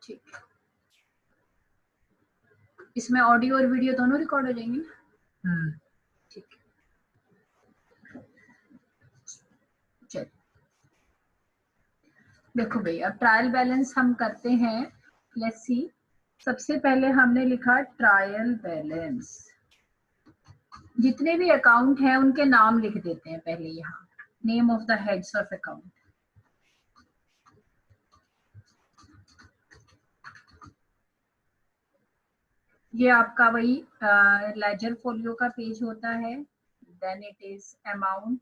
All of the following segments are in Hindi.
ठीक है, इसमें ऑडियो और वीडियो दोनों रिकॉर्ड हो जाएंगे ना? ठीक है, चल देखो भाई, अब ट्रायल बैलेंस हम करते हैं। लेट्स सी, सबसे पहले हमने लिखा ट्रायल बैलेंस। जितने भी अकाउंट हैं उनके नाम लिख देते हैं पहले यहाँ, name of the heads of account. ये आपका वही लेजर फोलियो का पेज होता है। Then it is amount,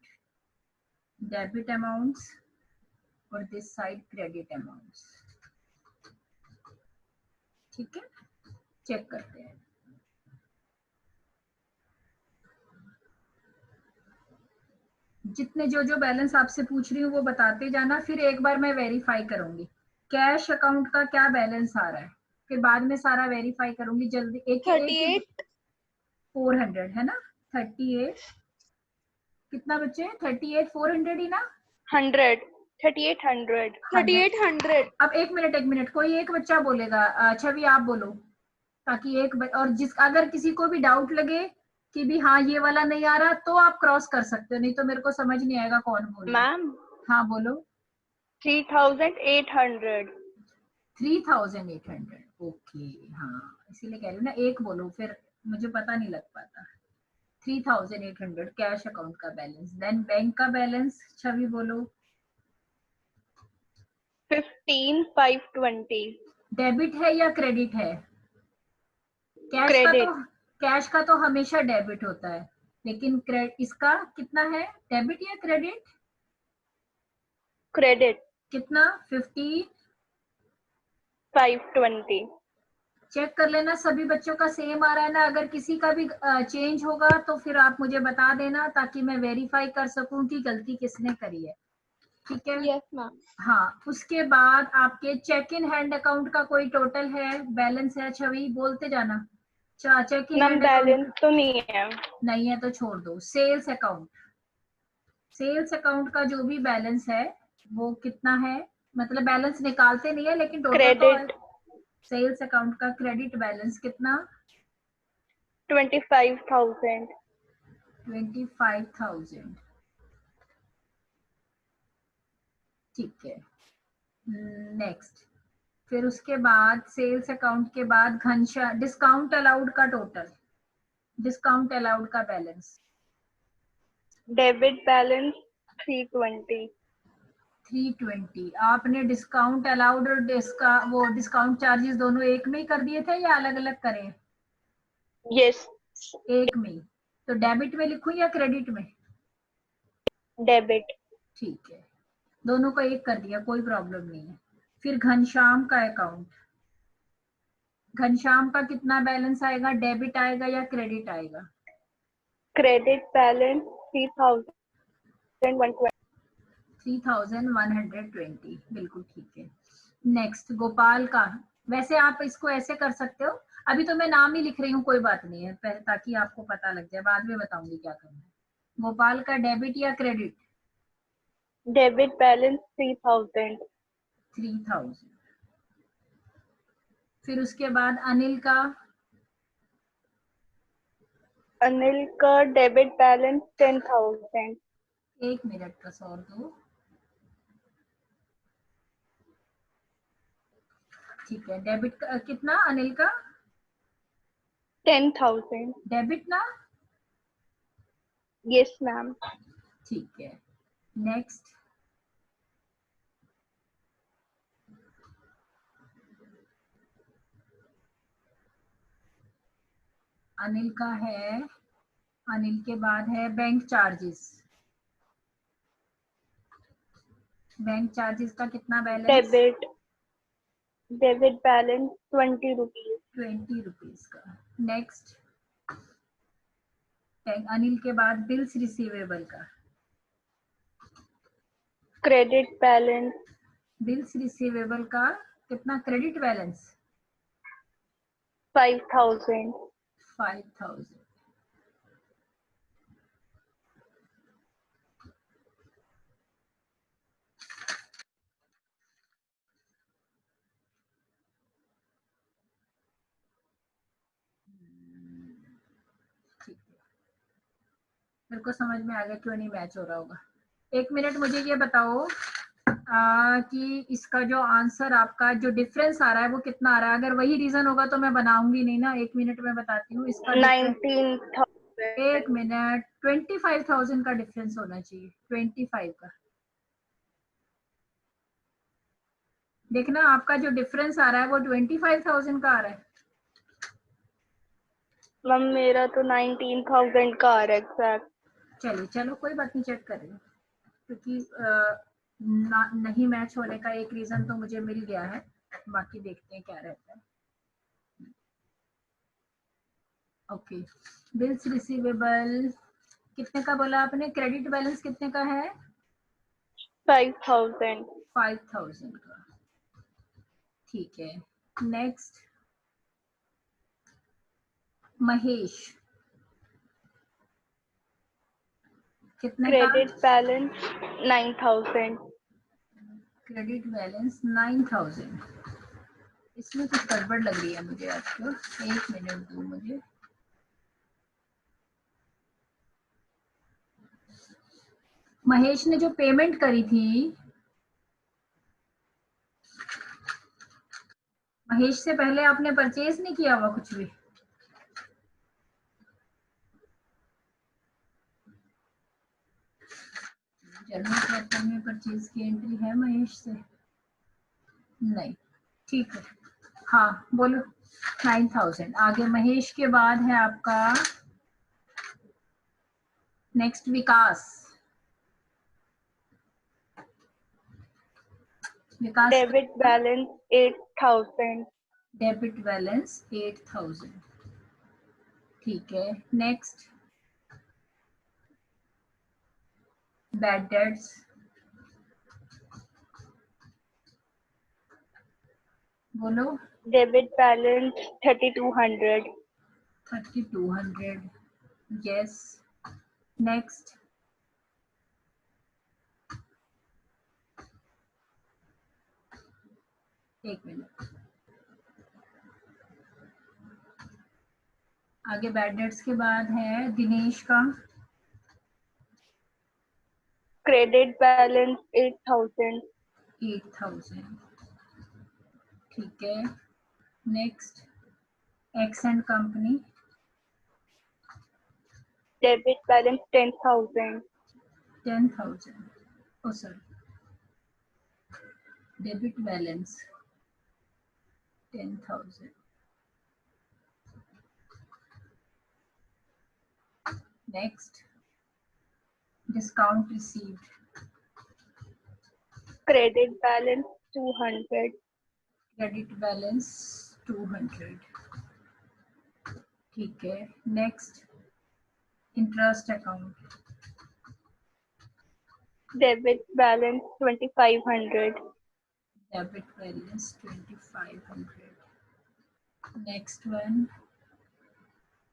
debit amounts, और दिस साइड क्रेडिट अमाउंट्स। ठीक है, चेक करते हैं। जितने जो बैलेंस आपसे पूछ रही हूँ वो बताते जाना, फिर एक बार मैं वेरीफाई करूंगी कैश अकाउंट का क्या बैलेंस आ रहा है, फिर बाद में सारा वेरीफाई करूंगी जल्दी। एक 400 है ना? 38 कितना बच्चे? 38,400 ही ना? 100 3800 अब एक मिनट, कोई एक बच्चा बोलेगा। छवि आप बोलो, ताकि और अगर किसी को भी डाउट लगे कि भी हाँ ये वाला नहीं आ रहा, तो आप क्रॉस कर सकते हो, नहीं तो मेरे को समझ नहीं आएगा कौन बोल रहा है। मैम। हाँ बोलो। 3800। 3800, ओके। हाँ इसीलिए कह रही हूँ ना, एक बोलो फिर मुझे पता नहीं लग पाता। 3800 कैश अकाउंट का बैलेंस। देन बैंक का बैलेंस, छवि बोलो। 15,520। डेबिट है या क्रेडिट है? क्रेडिट। कैश का तो हमेशा डेबिट होता है, लेकिन इसका कितना है, डेबिट या क्रेडिट? क्रेडिट। कितना? 520। चेक कर लेना सभी बच्चों का सेम आ रहा है ना। अगर किसी का भी चेंज होगा तो फिर आप मुझे बता देना, ताकि मैं वेरीफाई कर सकूं कि गलती किसने करी है। ठीक है? Yes ma'am. हाँ, उसके बाद आपके चेक इन हैंड अकाउंट का कोई टोटल है, बैलेंस है? छवि बोलते जाना। Check in ma'am hand balance account तो नहीं है। नहीं है तो छोड़ दो। सेल्स अकाउंट, सेल्स अकाउंट का जो भी बैलेंस है वो कितना है? मतलब बैलेंस निकालते नहीं है लेकिन टोटल तो है। क्रेडिट। सेल्स अकाउंट का क्रेडिट बैलेंस कितना? 25,000। 25,000। ठीक है, नेक्स्ट। फिर उसके बाद सेल्स अकाउंट के बाद घनश्याम, डिस्काउंट अलाउड का टोटल, डिस्काउंट अलाउड का बैलेंस। Debit balance 320। 320। आपने डिस्काउंट अलाउड और डिस्काउंट चार्जेस दोनों एक में ही कर दिए थे या अलग अलग करें? यस। एक में ही। तो डेबिट में लिखूं या क्रेडिट में? डेबिट। ठीक है, दोनों को एक कर दिया, कोई प्रॉब्लम नहीं है। फिर घनश्याम का अकाउंट, घनश्याम का कितना बैलेंस आएगा? डेबिट आएगा या क्रेडिट आएगा? Credit balance 3,120। 3,120, बिल्कुल ठीक है। नेक्स्ट गोपाल का। वैसे आप इसको ऐसे कर सकते हो, अभी तो मैं नाम ही लिख रही हूँ, कोई बात नहीं है, ताकि आपको पता लग जाए, बाद में बताऊंगी क्या करना है। गोपाल का डेबिट या क्रेडिट? Debit balance 3,000। 3,000। फिर उसके बाद अनिल का। अनिल का डेबिट बैलेंस 10,000। एक मिनट बस और दो। ठीक है, डेबिट का कितना अनिल का? 10,000। डेबिट ना? Yes ma'am. ठीक है, नेक्स्ट। अनिल का है, अनिल के बाद है बैंक चार्जेस। बैंक चार्जेस का कितना balance? Debit balance 20 rupees. 20 rupees का। नेक्स्ट, अनिल के बाद बिल्स रिसीवेबल का। क्रेडिट बैलेंस बिल्स रिसीवेबल का कितना क्रेडिट बैलेंस? 5,000। 5,000। मेरे को समझ में आ गया क्यों नहीं मैच हो रहा होगा। 1 मिनट मुझे ये बताओ कि इसका जो आंसर आपका जो डिफरेंस आ रहा है वो कितना आ रहा है। अगर वही रीजन होगा तो मैं बनाऊंगी नहीं ना। 1 मिनट में बताती हूँ इसका डिफरेंस। 19,000। 1 मिनट, 25,000 का डिफरेंस होना चाहिए, 25 का। देखना आपका जो डिफरेंस आ रहा है वो 25,000 का आ रहा है। मैम मेरा तो 19,000 का आ रहा है एग्जैक्ट। चलिए चलो कोई बात नहीं, चेक कर रही हूँ क्योंकि नहीं मैच होने का एक रीजन तो मुझे मिल गया है, बाकी देखते हैं क्या रहता है। ओके, बिल्स रिसीवेबल कितने का बोला आपने? क्रेडिट बैलेंस कितने का है? 5,000। 5,000 का, ठीक है। नेक्स्ट, महेश कितने का? Credit balance 9,000। Credit balance 9,000। इसमें कुछ गड़बड़ लग रही है मुझे आपको, 1 मिनट दो मुझे। महेश ने जो पेमेंट करी थी, महेश से पहले आपने परचेज नहीं किया हुआ कुछ भी? जनवरी क्वार्टर में परचेज की एंट्री है महेश से? नहीं, ठीक है। हाँ बोलो। 9,000। आगे महेश के बाद है आपका नेक्स्ट विकास। विकास डेबिट बैलेंस 8,000। डेबिट बैलेंस 8,000, ठीक है। नेक्स्ट, बैड डेट्स बोलो। Debit balance 3,200। 3,200, यस। नेक्स्ट, एक मिनट। आगे बैड डेट्स के बाद है दिनेश का। Credit balance 8,000। 8,000, ठीक है। Next, X and company. Debit balance 10,000। 10,000, oh sorry, debit balance 10,000। Next, discount received. Credit balance 200। Credit balance 200, ठीक है। Next, interest account. Debit balance 2,500। Debit balance 2,500। Next one,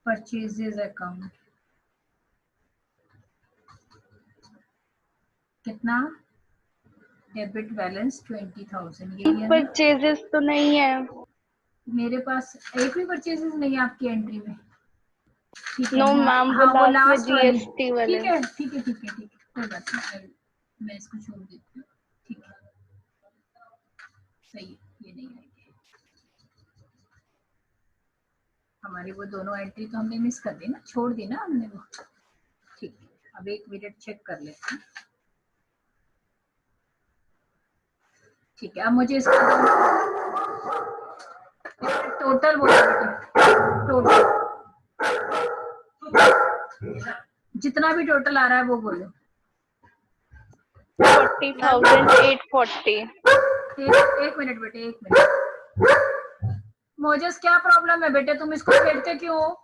purchases account. कितना? डेबिट बैलेंस 20,000, यही है ना? परचेजेस तो नहीं है। मेरे पास एक भी परचेजेस नहीं है आपकी एंट्री में। ठीक है, नो मैं मैम, वो हाँ वो लास्ट में लास्ट वाली। जीएसटी वाले। ठीक है ठीक है ठीक है ठीक है, कोई बात नहीं, मैं इसको छोड़ देती हूँ। ठीक है, सही है, ये नहीं आएगी। हमारी वो दोनों एंट्री तो हमने मिस कर दी ना, छोड़ दी ना हमने वो। ठीक है, अब 1 मिनट चेक कर लेते हैं। ठीक है, अब मुझे इसका टोटल बोलो बेटे, टोटल जितना भी टोटल आ रहा है वो बोलो। 40,840। एक मिनट बेटे, एक मिनट। मोजस क्या प्रॉब्लम है बेटे, तुम इसको फेंकते क्यों हो?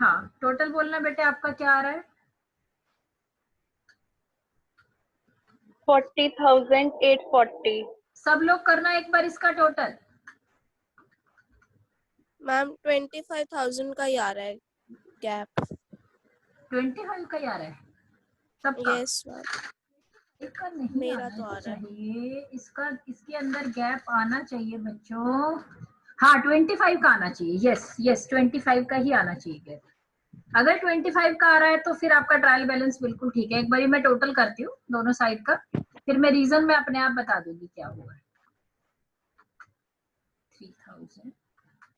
हाँ टोटल बोलना बेटे, आपका क्या आ रहा है? 40,840। सब लोग करना एक बार इसका टोटल। मैम 25,000 का ही आ रहा है गैप। 25 का ही आ रहा है सबका? यस मैम, इसका नहीं मेरा आना तो आ रहा है। चाहिए, इसका इसके अंदर गैप आना चाहिए बच्चों। हाँ 25 का आना चाहिए, यस यस 25 का ही आना चाहिए गैप। अगर 25 का आ रहा है तो फिर आपका ट्रायल बैलेंस बिल्कुल ठीक है। एक बारी मैं टोटल करती हूँ दोनों साइड का, फिर मैं रीजन में अपने आप बता दूंगी क्या हुआ है। 3000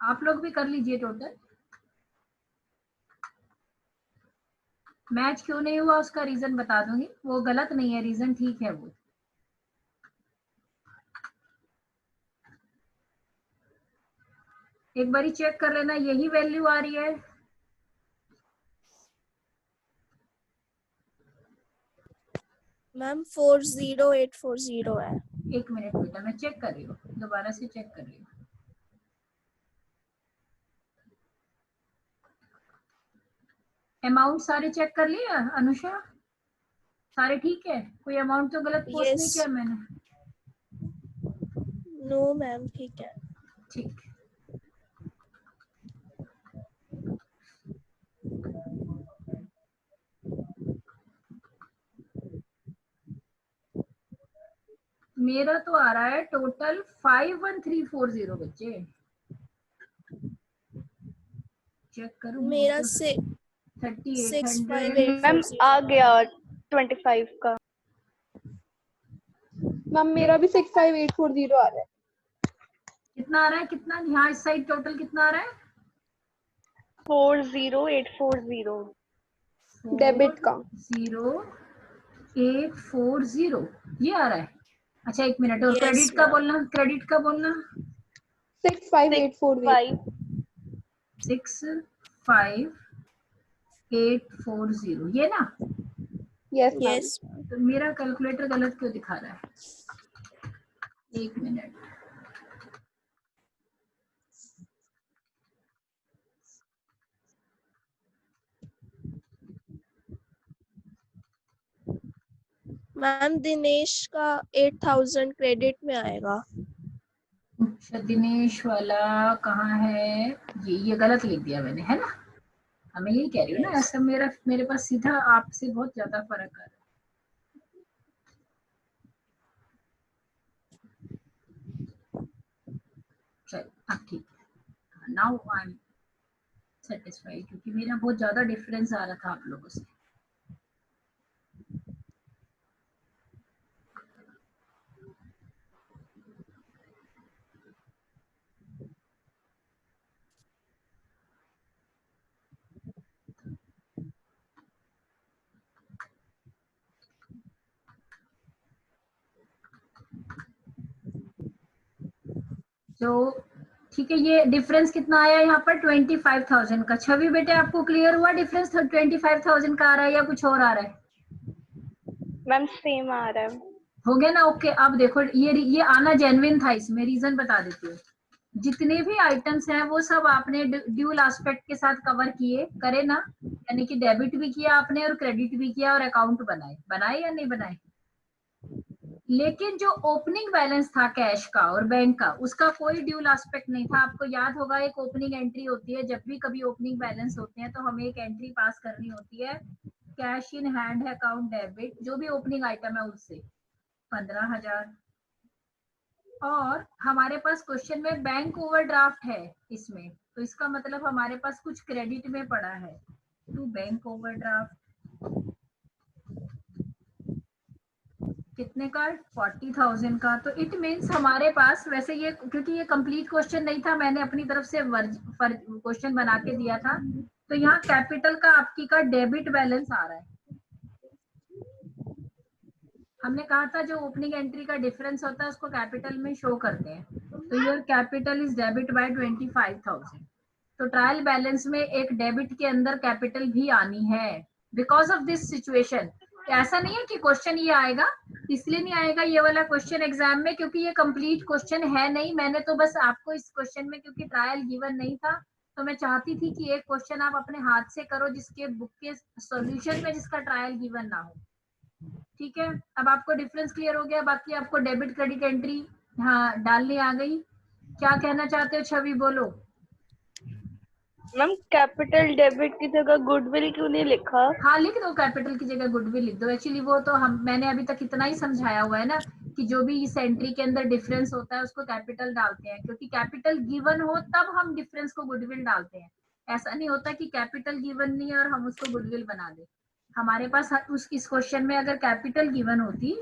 आप लोग भी कर लीजिए टोटल। मैच क्यों नहीं हुआ उसका रीजन बता दूंगी, वो गलत नहीं है, रीजन ठीक है वो। एक बारी चेक कर लेना यही वैल्यू आ रही है। मैम 40840 है। एक मिनट बेटा मैं चेक कर रही हूँ, दोबारा से चेक कर रही हूँ। अमाउंट सारे चेक कर लिए अनुषा? सारे ठीक है? कोई अमाउंट तो गलत पोस्ट नहीं Yes. किया मैंने? नो मैम ठीक है। ठीक। मेरा तो आ रहा है टोटल 51340 बच्चे। चेक करूँ? मेरा 3800। मैम आ गया 25 का। मैम मेरा भी 65840 आ रहा है। कितना आ रहा है? कितना यहाँ इस साइड टोटल कितना आ रहा है? 40840। डेबिट का 40840 ये आ रहा है। अच्छा एक मिनट, और Yes, क्रेडिट का ma'am. बोलना, क्रेडिट का बोलना। 65840 65840 ये ना? Yes ma'am. Yes. तो मेरा कैलकुलेटर गलत क्यों दिखा रहा है? एक मिनट। मैम दिनेश का 8,000 क्रेडिट में आएगा। अच्छा दिनेश वाला कहाँ है? ये गलत लिख दिया मैंने, है ना? हाँ मैं यही कह रही हूँ ना, Yes. ऐसा मेरे पास सीधा आपसे बहुत ज्यादा फर्क आ रहा है। चलो अब ठीक है, नाउ आई एम सेटिस्फाइड, क्योंकि मेरा बहुत ज्यादा डिफरेंस आ रहा था आप लोगों से। तो ठीक है, ये डिफरेंस कितना आया यहाँ पर? 25,000 का। छवि बेटे आपको क्लियर हुआ डिफरेंस 25,000 का आ रहा है या कुछ और आ रहा है? मैम सेम आ रहा है। हो गया ना? ओके। अब देखो ये आना जेन्युइन था, इसमें रीजन बता देती हूँ। जितने भी आइटम्स हैं वो सब आपने ड्यूल एस्पेक्ट के साथ कवर करे ना, यानी कि डेबिट भी किया आपने और क्रेडिट भी किया और अकाउंट बनाए या नहीं बनाए? लेकिन जो ओपनिंग बैलेंस था कैश का और बैंक का, उसका कोई ड्यूल एस्पेक्ट नहीं था। आपको याद होगा एक ओपनिंग एंट्री होती है, जब भी कभी ओपनिंग बैलेंस होते हैं तो हमें एक एंट्री पास करनी होती है, cash in hand account debit, जो भी ओपनिंग आइटम है उससे 15,000। और हमारे पास क्वेश्चन में बैंक ओवरड्राफ्ट है इसमें, तो इसका मतलब हमारे पास कुछ क्रेडिट में पड़ा है टू बैंक ओवरड्राफ्ट। कितने का? 40,000 का। तो इट मीन्स हमारे पास, वैसे ये क्योंकि ये कंप्लीट क्वेश्चन नहीं था, मैंने अपनी तरफ से क्वेश्चन बना के दिया था, तो यहाँ कैपिटल का आपकी का डेबिट बैलेंस आ रहा है। हमने कहा था जो ओपनिंग एंट्री का डिफरेंस होता है उसको कैपिटल में शो करते हैं, तो your capital is debit bye 25,000। तो ट्रायल बैलेंस में एक डेबिट के अंदर कैपिटल भी आनी है बिकॉज ऑफ दिस सिचुएशन। ऐसा नहीं है कि क्वेश्चन ये आएगा, इसलिए नहीं आएगा ये वाला क्वेश्चन एग्जाम में क्योंकि ये कंप्लीट क्वेश्चन है नहीं। मैंने तो बस आपको इस क्वेश्चन में, क्योंकि ट्रायल गिवन नहीं था, तो मैं चाहती थी कि एक क्वेश्चन आप अपने हाथ से करो जिसके बुक के सॉल्यूशन में जिसका ट्रायल गिवन ना हो। ठीक है, अब आपको डिफरेंस क्लियर हो गया। बाकी आपको डेबिट क्रेडिट एंट्री हाँ डालनी आ गई। क्या कहना चाहते हो छवि, बोलो। मैम कैपिटल डेबिट की जगह गुडविल क्यों नहीं लिखा? हाँ लिख दो, कैपिटल की जगह गुडविल लिख दो। एक्चुअली वो तो मैंने अभी तक इतना ही समझाया हुआ है ना कि जो भी इस एंट्री के अंदर डिफरेंस होता है उसको कैपिटल डालते हैं, क्योंकि कैपिटल गिवन हो तब हम डिफरेंस को गुडविल डालते हैं। ऐसा नहीं होता कि कैपिटल गिवन नहीं है और हम उसको गुडविल बना दे। हमारे पास इस क्वेश्चन में अगर कैपिटल गिवन होती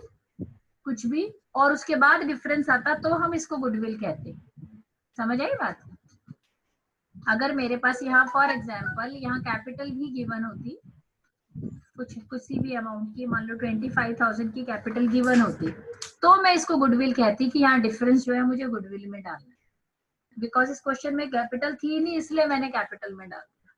कुछ भी और उसके बाद डिफरेंस आता तो हम इसको गुडविल कहते। समझ आई बात? अगर मेरे पास यहाँ फॉर एग्जाम्पल यहाँ कैपिटल भी गिवन होती, कुछ किसी भी अमाउंट की, मान लो 25,000 की कैपिटल गिवन होती, तो मैं इसको गुडविल कहती कि यहाँ डिफरेंस जो है मुझे गुडविल में डालना है। बिकॉज इस क्वेश्चन में कैपिटल थी नहीं इसलिए मैंने कैपिटल में डाल दिया।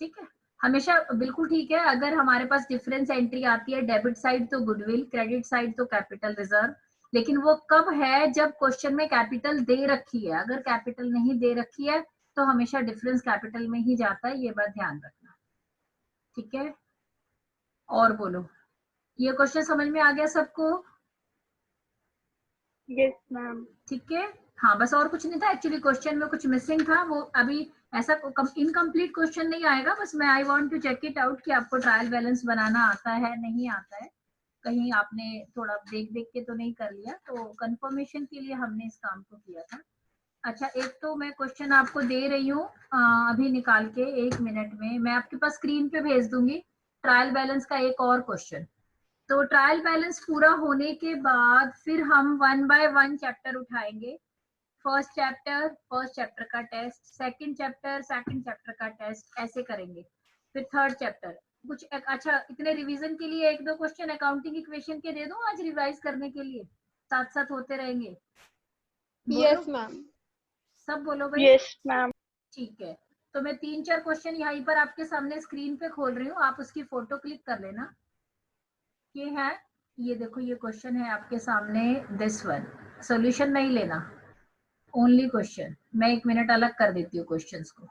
ठीक है, हमेशा बिल्कुल ठीक है। अगर हमारे पास डिफरेंस एंट्री आती है डेबिट साइड तो गुडविल, क्रेडिट साइड तो कैपिटल रिजर्व। लेकिन वो कब है? जब क्वेश्चन में कैपिटल दे रखी है। अगर कैपिटल नहीं दे रखी है तो हमेशा डिफरेंस कैपिटल में ही जाता है, ये बात ध्यान रखना। ठीक है, और बोलो। ये क्वेश्चन समझ में आ गया सबको? Yes ma'am. ठीक है, हाँ बस और कुछ नहीं था। एक्चुअली क्वेश्चन में कुछ मिसिंग था, वो अभी ऐसा इनकम्प्लीट क्वेश्चन नहीं आएगा। बस मैं I want to check it out कि आपको ट्रायल बैलेंस बनाना आता है नहीं आता है, कहीं आपने थोड़ा देख देख के तो नहीं कर लिया। तो कंफर्मेशन के लिए हमने इस काम को किया था। अच्छा, एक तो मैं क्वेश्चन आपको दे रही हूँ अभी निकाल के 1 मिनट में मैं आपके पास स्क्रीन पे भेज दूंगी ट्रायल बैलेंस का एक और क्वेश्चन। तो ट्रायल बैलेंस पूरा होने के बाद फिर हम 1 बाय 1 चैप्टर उठाएंगे। फर्स्ट चैप्टर का टेस्ट, सेकंड चैप्टर का टेस्ट, ऐसे करेंगे। फिर थर्ड चैप्टर कुछ अच्छा, इतने रिवीजन के लिए 1-2 क्वेश्चन अकाउंटिंग इक्वेशन के दे दूं आज रिवाइज करने के लिए, साथ साथ होते रहेंगे। Yes ma'am. सब बोलो भाई। Yes ma'am. ठीक है, तो मैं 3-4 क्वेश्चन यहीं पर आपके सामने स्क्रीन पे खोल रही हूँ, आप उसकी फोटो क्लिक कर लेना। ये है, ये देखो ये क्वेश्चन है आपके सामने, दिस वन। सॉल्यूशन नहीं लेना, ओनली क्वेश्चन। मैं 1 मिनट अलग कर देती हूँ क्वेश्चंस को।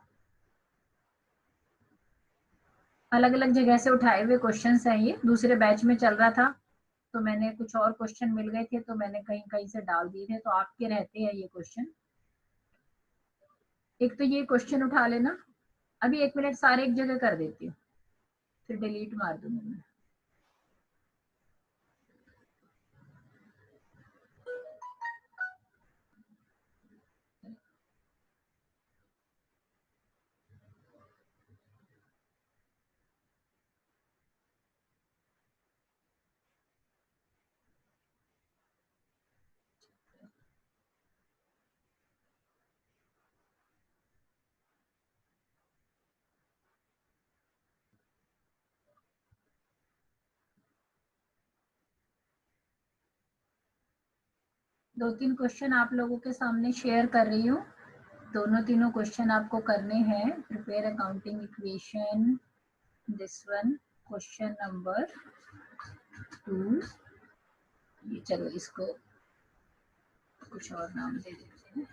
अलग अलग जगह से उठाए हुए क्वेश्चंस हैं, ये दूसरे बैच में चल रहा था तो मैंने कुछ और क्वेश्चन मिल गए थे तो मैंने कहीं कहीं से डाल दिए थे, तो आपके रहते हैं ये क्वेश्चन। एक तो ये क्वेश्चन उठा लेना। अभी 1 मिनट सारे एक जगह कर देती हूँ, फिर डिलीट मार दूंगी मैं। दो तीन क्वेश्चन आप लोगों के सामने शेयर कर रही हूँ। दोनों तीनों क्वेश्चन आपको करने हैं। Prepare accounting equation, this one, question number 2। ये चलो इसको कुछ और नाम दे देते हैं।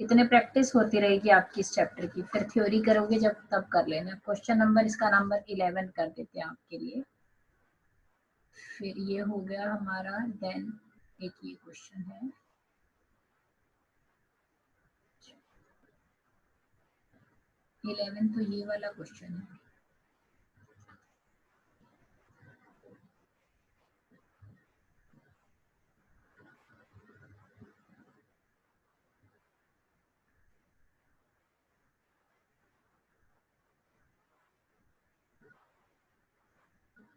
इतने प्रैक्टिस होती रहेगी आपकी इस चैप्टर की, फिर थ्योरी करोगे जब तब कर लेना। क्वेश्चन नंबर इसका नंबर 11 कर देते हैं आपके लिए। फिर ये हो गया हमारा, देन एक ये क्वेश्चन है, तो ये वाला क्वेश्चन है।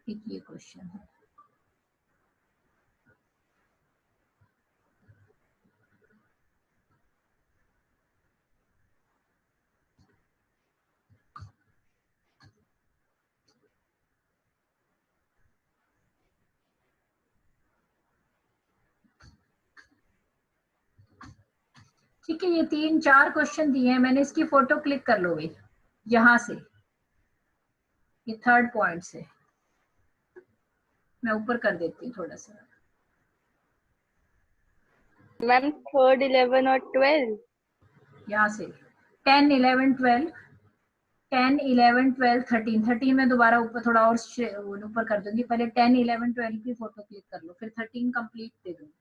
एक ये क्वेश्चन है। ठीक है, ये 3-4 क्वेश्चन दिए हैं मैंने, इसकी फोटो क्लिक कर लोगे यहाँ से, ये थर्ड पॉइंट से। मैं ऊपर कर देती हूँ थोड़ा सा। मैम 3rd, 11 और 12 यहाँ से 10, 11, 12, 10, 11, 12, 13, 13 में दोबारा ऊपर थोड़ा और ऊपर कर दूंगी, पहले 10, 11, 12 की फोटो क्लिक कर लो, फिर 13 कंप्लीट दे दूंगी।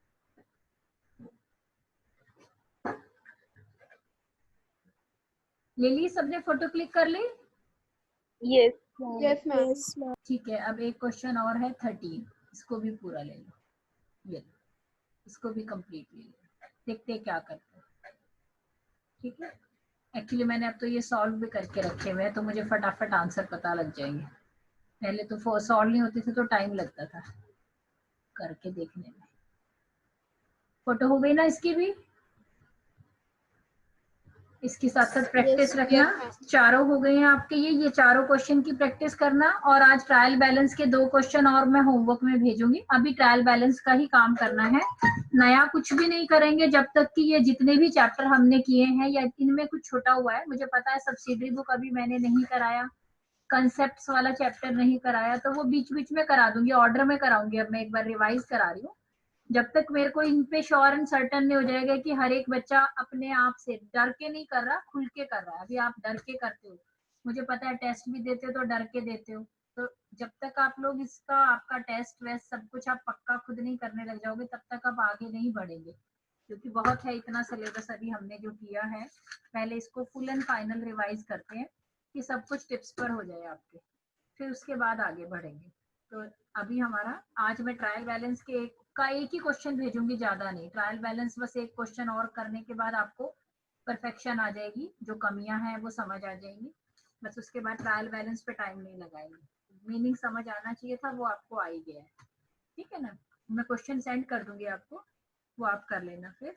लिली सबने फोटो क्लिक कर ली? Yes Yes, ma'am. Yes, ma'am. ठीक है, अब एक क्वेश्चन और है 13, इसको भी पूरा ले लो, ये लो, इसको भी कंप्लीट ले लो, देखते हैं क्या करते हैं। ठीक है, एक्चुअली मैंने अब तो ये सॉल्व भी करके रखे हुए हैं, तो मुझे फटाफट आंसर पता लग जाएंगे। पहले तो सॉल्व नहीं होते थे तो टाइम लगता था करके देखने में। फोटो हो गई ना इसकी भी? इसके साथ साथ प्रैक्टिस Yes, रखना। yes, ma'am. चारों हो गए हैं आपके, ये चारों क्वेश्चन की प्रैक्टिस करना, और आज ट्रायल बैलेंस के 2 क्वेश्चन और मैं होमवर्क में भेजूंगी। अभी ट्रायल बैलेंस का ही काम करना है, नया कुछ भी नहीं करेंगे जब तक कि ये जितने भी चैप्टर हमने किए हैं या इनमें कुछ छोटा हुआ है। मुझे पता है सब्सिडरी बुक अभी मैंने नहीं कराया, कंसेप्ट्स वाला चैप्टर नहीं कराया, तो वो बीच बीच में करा दूंगी, ऑर्डर में कराऊंगी। अब मैं एक बार रिवाइज करा रही हूँ, जब तक मेरे को इन पे श्योर एंड सर्टन नहीं हो जाएगा कि हर एक बच्चा अपने आप से डर के नहीं कर रहा, खुल के कर रहा है। अभी आप डर के करते हो, मुझे पता है टेस्ट भी देते हो तो डर के देते हो, तो जब तक आप लोग इसका आपका टेस्ट वेस्ट सब कुछ आप पक्का खुद नहीं करने लग जाओगे, तब तक आप आगे नहीं बढ़ेंगे, क्योंकि बहुत है इतना सिलेबस अभी हमने जो किया है। पहले इसको फुल एंड फाइनल रिवाइज करते हैं कि सब कुछ टिप्स पर हो जाए आपके, फिर उसके बाद आगे बढ़ेंगे। तो अभी हमारा आज मैं ट्रायल बैलेंस के एक ही क्वेश्चन भेजूंगी, ज्यादा नहीं। ट्रायल बैलेंस बस एक क्वेश्चन और करने के बाद आपको परफेक्शन आ जाएगी, जो कमियां हैं वो समझ आ जाएंगी। बस उसके बाद ट्रायल बैलेंस पे टाइम नहीं लगाएंगे, मीनिंग समझ आना चाहिए था, वो आपको आ ही गया है। ठीक है ना, मैं क्वेश्चन सेंड कर दूंगी आपको, वो आप कर लेना फिर।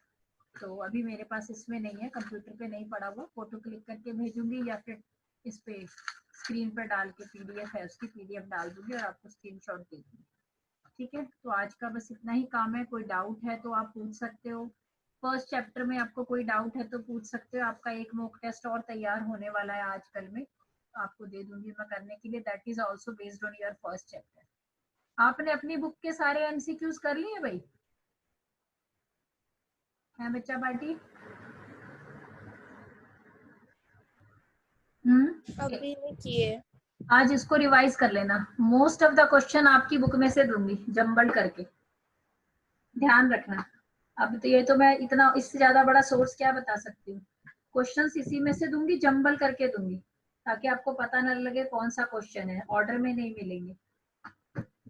तो अभी मेरे पास इसमें नहीं है, कंप्यूटर पे नहीं पड़ा हुआ, फोटो क्लिक करके भेजूंगी या फिर इस पे स्क्रीन पर डाल के पीडीएफ है उसकी पीडीएफ डाल दूंगी और आपको स्क्रीनशॉट दे दूंगी। ठीक है, तो आज का बस इतना ही काम है। कोई डाउट है तो आप पूछ सकते हो, फर्स्ट चैप्टर में आपको कोई डाउट है तो पूछ सकते हो। आपका एक मॉक टेस्ट और तैयार होने वाला है आजकल में, आपको दे दूंगी मैं करने के लिए, that is also based on your first chapter. आपने अपनी बुक के सारे एमसीक्यूज कर लिए भाई? है बच्चा पार्टी? अभी नहीं किए। आज इसको रिवाइज कर लेना, मोस्ट ऑफ द क्वेश्चन आपकी बुक में से दूंगी जम्बल करके, ध्यान रखना। अब तो ये तो मैं इतना, इससे ज्यादा बड़ा सोर्स क्या बता सकती हूँ। क्वेश्चंस इसी में से दूंगी, जम्बल करके दूंगी, ताकि आपको पता न लगे कौन सा क्वेश्चन है, ऑर्डर में नहीं मिलेंगे।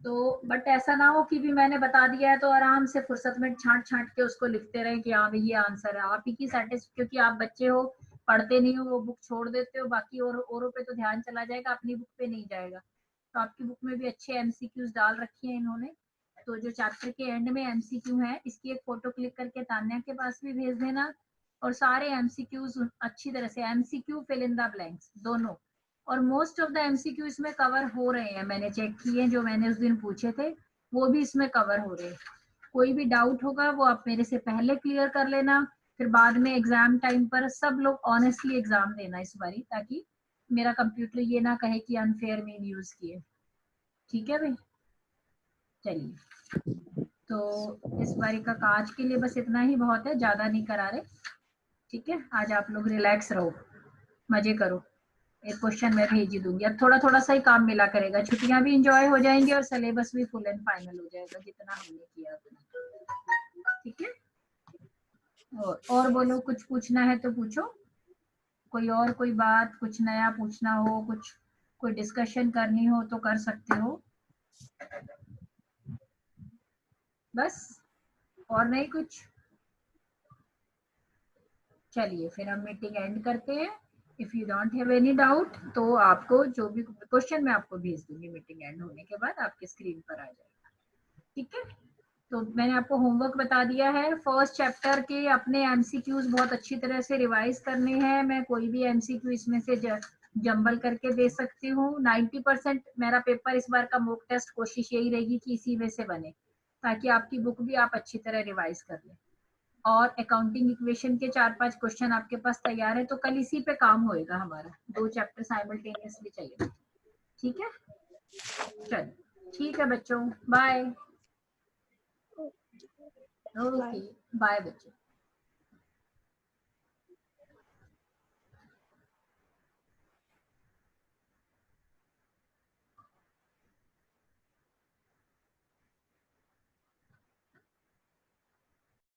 तो बट ऐसा ना हो कि भी मैंने बता दिया है तो आराम से फुर्सत में छांट छांट के उसको लिखते रहे कि हाँ भाई ये आंसर है। आप ही की सेटिस्फेक्शन, क्योंकि आप बच्चे हो, पढ़ते नहीं हो, वो बुक छोड़ देते हो, बाकी औरों पे तो ध्यान चला जाएगा, अपनी बुक पे नहीं जाएगा। तो आपकी बुक में भी अच्छे एमसीक्यूज डाल रखी है इन्होंने। तो जो चैप्टर के एंड में एमसीक्यू है, इसकी एक फोटो क्लिक करके तान्या के पास भी भेज देना, और सारे एमसीक्यूज अच्छी तरह से, MCQ fill in the blanks दोनों, और मोस्ट ऑफ द एमसीक्यू इसमें कवर हो रहे हैं, मैंने चेक किए जो मैंने उस दिन पूछे थे वो भी इसमें कवर हो रहे हैं। कोई भी डाउट होगा वो आप मेरे से पहले क्लियर कर लेना, फिर बाद में एग्जाम टाइम पर सब लोग ऑनेस्टली एग्जाम देना इस बारी, ताकि मेरा कंप्यूटर ये ना कहे कि अनफेयर मीन यूज किए। ठीक है भाई, चलिए तो इस बारी का आज के लिए बस इतना ही बहुत है, ज्यादा नहीं करा रहे। ठीक है, आज आप लोग रिलैक्स रहो, मजे करो। एक क्वेश्चन मैं भेज ही दूंगी, अब थोड़ा थोड़ा सा ही काम मिला करेगा, छुट्टियां भी इंजॉय हो जाएंगी और सिलेबस भी फुल एंड फाइनल हो जाएगा जितना हमने किया उतना। ठीक है, और बोलो, कुछ पूछना है तो पूछो, कोई बात, कुछ नया पूछना हो, कुछ कोई डिस्कशन करनी हो तो कर सकते हो। बस, और नहीं कुछ? चलिए फिर हम मीटिंग एंड करते हैं। If you don't have any doubt तो आपको जो भी क्वेश्चन मैं आपको भेज दूंगी मीटिंग एंड होने के बाद, आपके स्क्रीन पर आ जाएगा। ठीक है, तो मैंने आपको होमवर्क बता दिया है। फर्स्ट चैप्टर के अपने एमसीक्यूज बहुत अच्छी तरह से रिवाइज करने हैं। मैं कोई भी एमसीक्यू इसमें से जंबल करके दे सकती हूँ। 90% मेरा पेपर इस बार का मॉक टेस्ट कोशिश यही रहेगी कि इसी में से बने, ताकि आपकी बुक भी आप अच्छी तरह रिवाइज कर लें। और अकाउंटिंग इक्वेशन के 4-5 क्वेश्चन आपके पास तैयार है, तो कल इसी पे काम होएगा हमारा, 2 चैप्टर साइमल्टेनियसली चाहिए। ठीक है, चलो ठीक है बच्चों, बाय। ओके, बाय बच्चों।